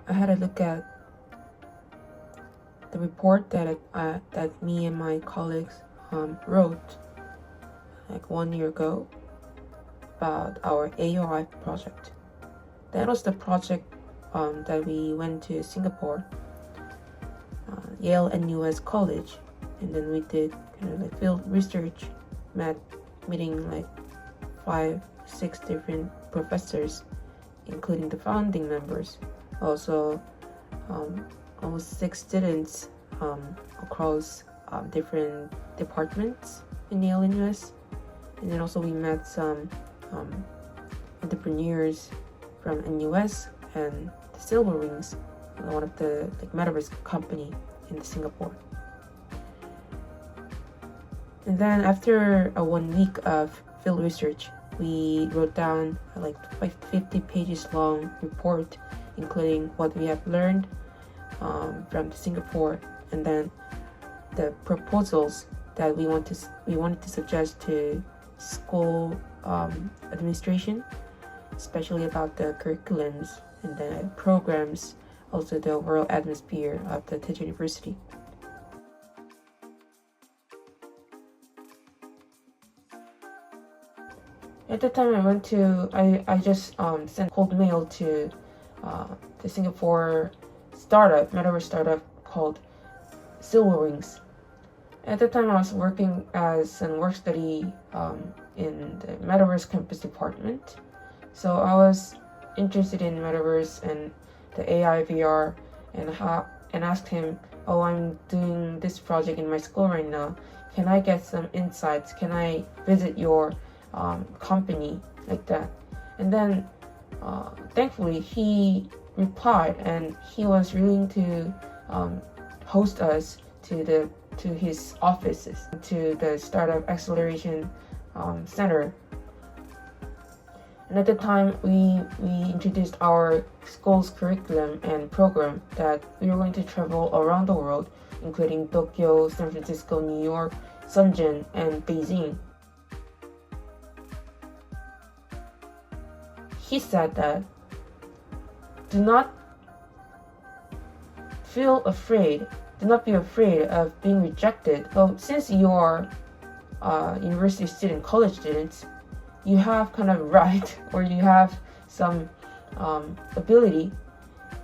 I had a look at the report that me and my colleagues wrote like 1 year ago about our AOI project. That was the project that we went to Singapore, Yale and US College, and then we did kind of like field research, meeting like 5-6 different professors, including the founding members. Also, almost 6 students across different departments in Yale and US. And then also we met some entrepreneurs from NUS and the Silver Wings, one of the metaverse company in Singapore. And then after 1 week of field research, we wrote down like 50 pages long report, including what we have learned from Singapore, and then the proposals that we wanted to suggest to school administration, especially about the curriculums and the programs, also the overall atmosphere of the Teach University. At the time I just sent cold mail to the Singapore metaverse startup called Silver Wings. At the time I was working as a work study in the metaverse campus department. So I was interested in metaverse and the AI VR and asked him, I'm doing this project in my school right now. Can I get some insights? Can I visit your company, like that? And then thankfully he replied, and he was willing to host us to his offices, to the Startup Acceleration Center. And at the time we introduced our school's curriculum and program, that we were going to travel around the world, including Tokyo, San Francisco, New York, Shenzhen, and Beijing. He said that do not be afraid of being rejected. But since you're university student, college students, you have kind of right, or you have some ability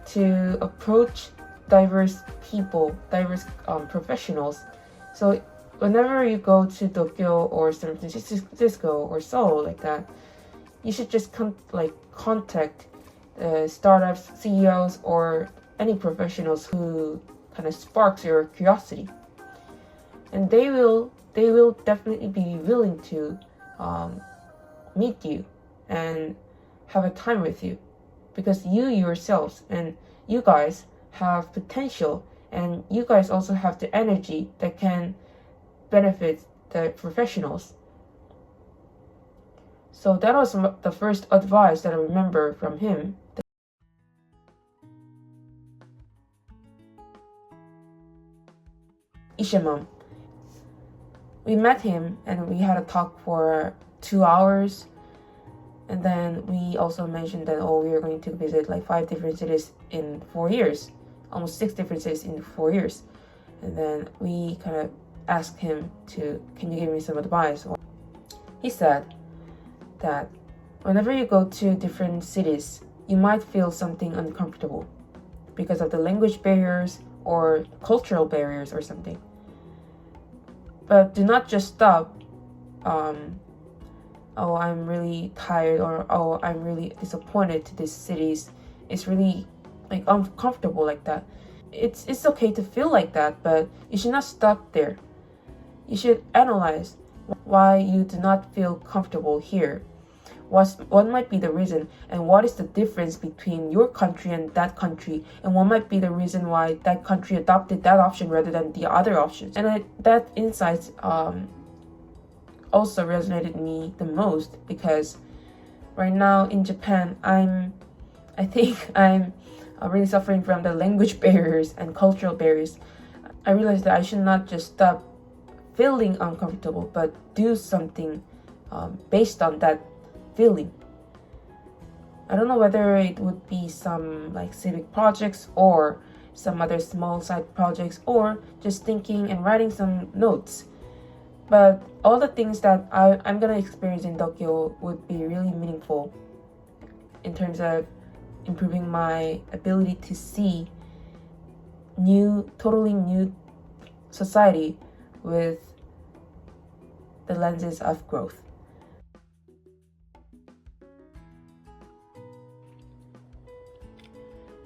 to approach diverse people, diverse professionals. So whenever you go to Tokyo or San Francisco or Seoul, like that, you should just contact startups, CEOs, or any professionals who kind of sparks your curiosity, and they will definitely be willing to meet you and have a time with you, because you yourselves and you guys have potential, and you guys also have the energy that can benefit the professionals. So that was the first advice that I remember from him. Ishimam. We met him and we had a talk for 2 hours, and then we also mentioned that we are going to visit like 5 different cities in 4 years, almost 6 different cities in 4 years. And then we kind of asked him can you give me some advice? He said that whenever you go to different cities, you might feel something uncomfortable because of the language barriers or cultural barriers or something. But do not just stop, I'm really tired, or I'm really disappointed to these cities. It's really like uncomfortable like that. It's okay to feel like that, but you should not stop there. You should analyze why you do not feel comfortable here. What might be the reason, and what is the difference between your country and that country, and what might be the reason why that country adopted that option rather than the other options. And that insight also resonated me the most, because right now in Japan, I think I'm really suffering from the language barriers and cultural barriers. I realized that I should not just stop feeling uncomfortable, but do something based on that feeling. I don't know whether it would be some like civic projects or some other small side projects or just thinking and writing some notes. But all the things that I'm gonna experience in Tokyo would be really meaningful in terms of improving my ability to see totally new society with the lenses of growth.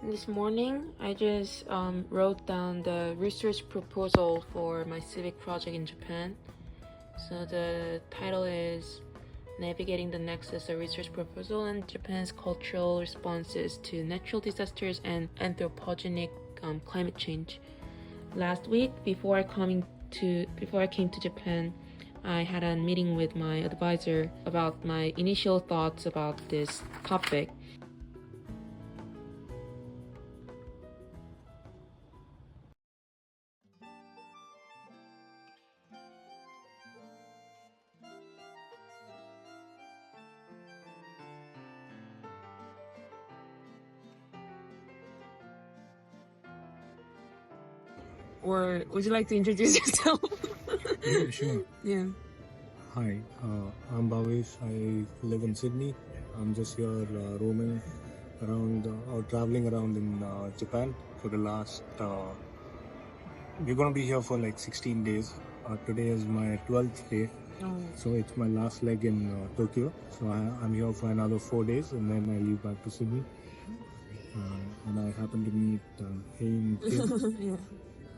This morning, I just wrote down the research proposal for my civic project in Japan. So the title is Navigating the Nexus, a research proposal and Japan's cultural responses to natural disasters and anthropogenic climate change. Last week, before I came to Japan, I had a meeting with my advisor about my initial thoughts about this topic. Or would you like to introduce yourself? Yeah, sure. Yeah. Hi, I'm Bhavesh. I live in Sydney. I'm just here roaming around or traveling around in Japan for the last. We're gonna be here for like 16 days. Today is my 12th day, so it's my last leg in Tokyo. So I'm here for another 4 days, and then I leave back to Sydney. And I happen to meet Hein Kim. Yeah.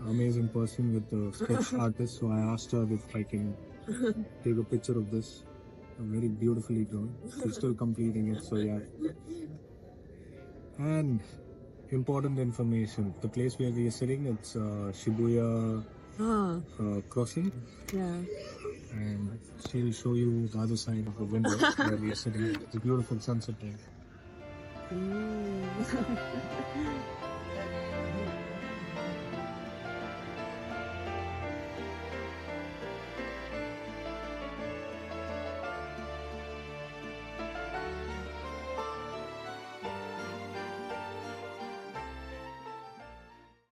Amazing person with the sketch artist, so I asked her if I can take a picture of this. Very beautifully drawn. She's still completing it, so yeah. And important information: the place where we are sitting, it's Shibuya crossing, Yeah. and she'll show you the other side of the window where we are sitting. It's a beautiful sunset there.